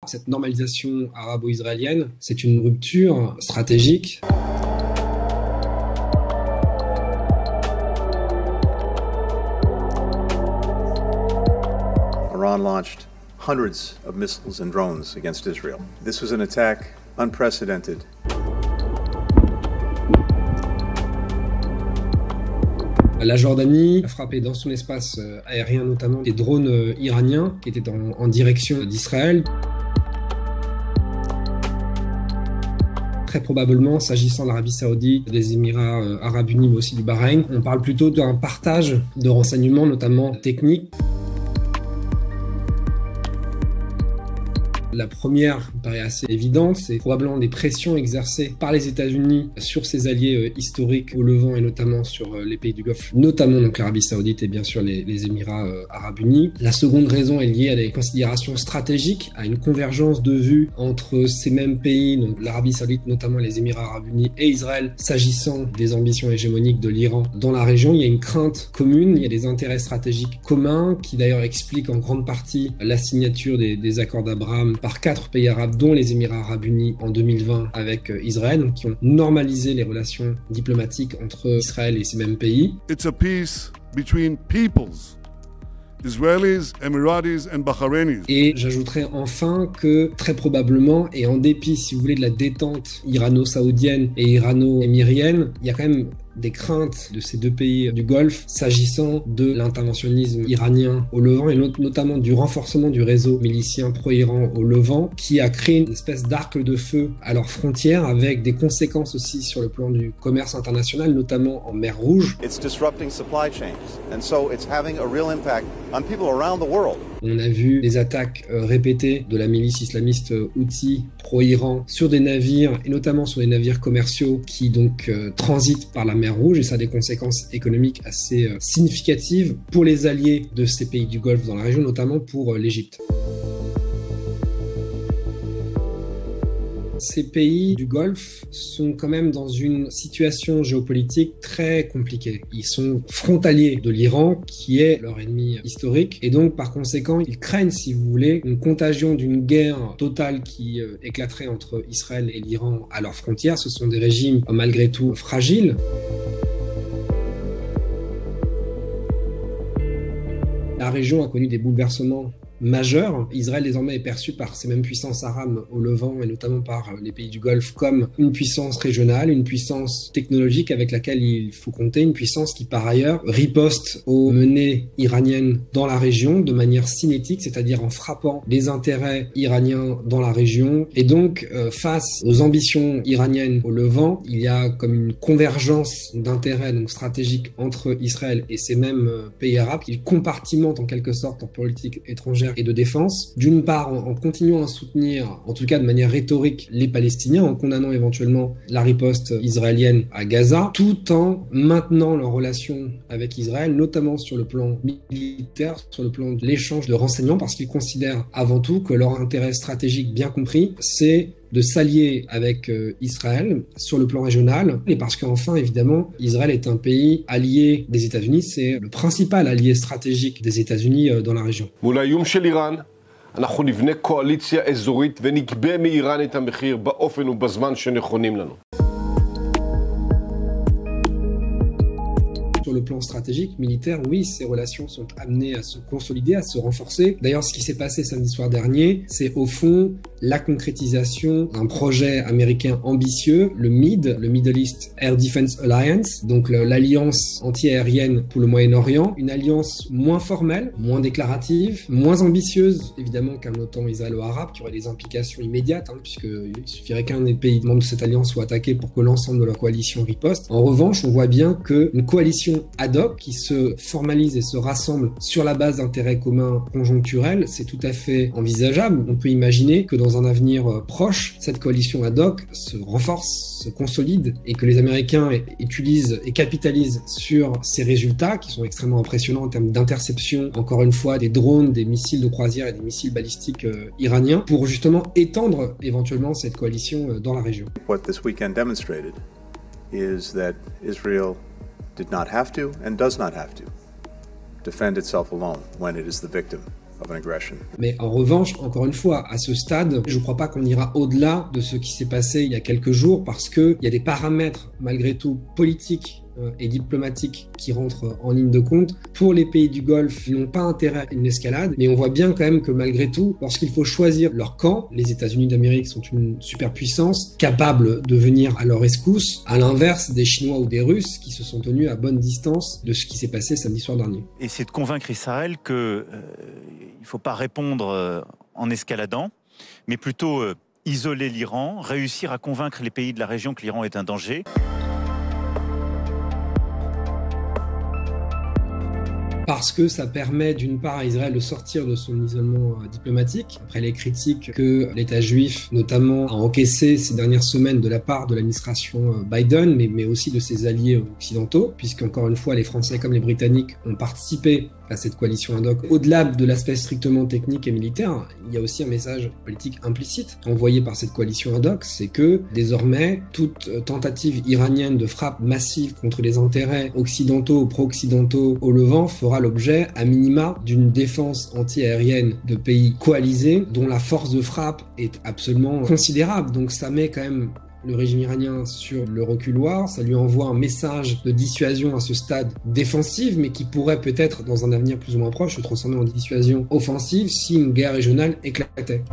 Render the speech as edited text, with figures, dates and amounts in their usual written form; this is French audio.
Cette normalisation arabo-israélienne, c'est une rupture stratégique. Iran launched hundreds of missiles and drones against Israel. This was an attack unprecedented. La Jordanie a frappé dans son espace aérien notamment des drones iraniens qui étaient en direction d'Israël. Très probablement, s'agissant de l'Arabie Saoudite, des Émirats Arabes Unis, mais aussi du Bahreïn, on parle plutôt d'un partage de renseignements, notamment techniques. La première me paraît assez évidente, c'est probablement des pressions exercées par les États-Unis sur ses alliés historiques au Levant et notamment sur les pays du Golfe, notamment donc l'Arabie Saoudite et bien sûr les Émirats Arabes Unis. La seconde raison est liée à des considérations stratégiques, à une convergence de vues entre ces mêmes pays, donc l'Arabie Saoudite, notamment les Émirats Arabes Unis et Israël, s'agissant des ambitions hégémoniques de l'Iran dans la région. Il y a une crainte commune, il y a des intérêts stratégiques communs qui d'ailleurs expliquent en grande partie la signature des accords d'Abraham par 4 pays arabes, dont les Émirats Arabes Unis en 2020 avec Israël, qui ont normalisé les relations diplomatiques entre Israël et ces mêmes pays. It's a peace between peoples, Israelis, Emiratis and Bahrainis. Et j'ajouterais enfin que très probablement, et en dépit, si vous voulez, de la détente irano-saoudienne et irano-émirienne, il y a quand même des craintes de ces deux pays du Golfe s'agissant de l'interventionnisme iranien au Levant et notamment du renforcement du réseau milicien pro-Iran au Levant qui a créé une espèce d'arc de feu à leurs frontières avec des conséquences aussi sur le plan du commerce international, notamment en mer Rouge. It's disrupting supply chains, and so it's having a real impact on people around the world. On a vu des attaques répétées de la milice islamiste Houthi pro-Iran sur des navires et notamment sur des navires commerciaux qui donc transitent par la mer Rouge et ça a des conséquences économiques assez significatives pour les alliés de ces pays du Golfe dans la région, notamment pour l'Égypte. Ces pays du Golfe sont quand même dans une situation géopolitique très compliquée. Ils sont frontaliers de l'Iran, qui est leur ennemi historique, et donc par conséquent, ils craignent, si vous voulez, une contagion d'une guerre totale qui éclaterait entre Israël et l'Iran à leurs frontières. Ce sont des régimes malgré tout fragiles. La région a connu des bouleversements majeur. Israël désormais est perçu par ces mêmes puissances arabes au Levant et notamment par les pays du Golfe comme une puissance régionale, une puissance technologique avec laquelle il faut compter, une puissance qui par ailleurs riposte aux menées iraniennes dans la région de manière cinétique, c'est-à-dire en frappant les intérêts iraniens dans la région. Et donc face aux ambitions iraniennes au Levant, il y a comme une convergence d'intérêts donc stratégiques entre Israël et ces mêmes pays arabes qui compartimentent en quelque sorte en politique étrangère et de défense, d'une part en continuant à soutenir, en tout cas de manière rhétorique, les Palestiniens, en condamnant éventuellement la riposte israélienne à Gaza, tout en maintenant leurs relations avec Israël, notamment sur le plan militaire, sur le plan de l'échange de renseignements, parce qu'ils considèrent avant tout que leur intérêt stratégique bien compris, c'est de s'allier avec Israël sur le plan régional, et parce qu'enfin, évidemment, Israël est un pays allié des États-Unis, c'est le principal allié stratégique des États-Unis dans la région. אנחנו נבנה קואליציה אזורית ונגבה מאיראן את המחיר באופן ובזמן שנכונים לנו. Sur le plan stratégique, militaire, oui, ces relations sont amenées à se consolider, à se renforcer. D'ailleurs, ce qui s'est passé samedi soir dernier, c'est au fond la concrétisation d'un projet américain ambitieux, le MID, le Middle East Air Defense Alliance, donc l'alliance anti-aérienne pour le Moyen-Orient, une alliance moins formelle, moins déclarative, moins ambitieuse, évidemment, qu'un OTAN israélo-arabe, qui aurait des implications immédiates, puisqu'il suffirait qu'un des pays membres de cette alliance soit attaqué pour que l'ensemble de la coalition riposte. En revanche, on voit bien qu'une coalition ad hoc qui se formalise et se rassemble sur la base d'intérêts communs conjoncturels, c'est tout à fait envisageable. On peut imaginer que dans un avenir proche, cette coalition ad hoc se renforce, se consolide et que les Américains utilisent et capitalisent sur ces résultats qui sont extrêmement impressionnants en termes d'interception, encore une fois, des drones, des missiles de croisière et des missiles balistiques iraniens pour justement étendre éventuellement cette coalition dans la région. What this weekend demonstrated is that Israel did not have to and does not have to defend itself alone when it is the victim of an aggression. Mais en revanche, encore une fois, à ce stade, je ne crois pas qu'on ira au-delà de ce qui s'est passé il y a quelques jours parce qu'il y a des paramètres, malgré tout, politiques et diplomatiques qui rentrent en ligne de compte. Pour les pays du Golfe, ils n'ont pas intérêt à une escalade, mais on voit bien quand même que malgré tout, lorsqu'il faut choisir leur camp, les États-Unis d'Amérique sont une superpuissance capable de venir à leur rescousse, à l'inverse des Chinois ou des Russes qui se sont tenus à bonne distance de ce qui s'est passé samedi soir dernier. Et c'est de convaincre Israël qu'il ne faut pas répondre en escaladant, mais plutôt isoler l'Iran, réussir à convaincre les pays de la région que l'Iran est un danger. Parce que ça permet d'une part à Israël de sortir de son isolement diplomatique, après les critiques que l'État juif notamment a encaissées ces dernières semaines de la part de l'administration Biden, mais aussi de ses alliés occidentaux, puisqu'encore une fois les Français comme les Britanniques ont participé à cette coalition ad hoc. Au-delà de l'aspect strictement technique et militaire, il y a aussi un message politique implicite envoyé par cette coalition ad hoc, c'est que désormais toute tentative iranienne de frappe massive contre les intérêts occidentaux ou pro-occidentaux au Levant fera l'objet à minima d'une défense anti-aérienne de pays coalisés dont la force de frappe est absolument considérable. Donc ça met quand même le régime iranien sur le reculoir, ça lui envoie un message de dissuasion à ce stade défensive, mais qui pourrait peut-être dans un avenir plus ou moins proche se transformer en dissuasion offensive si une guerre régionale éclatait.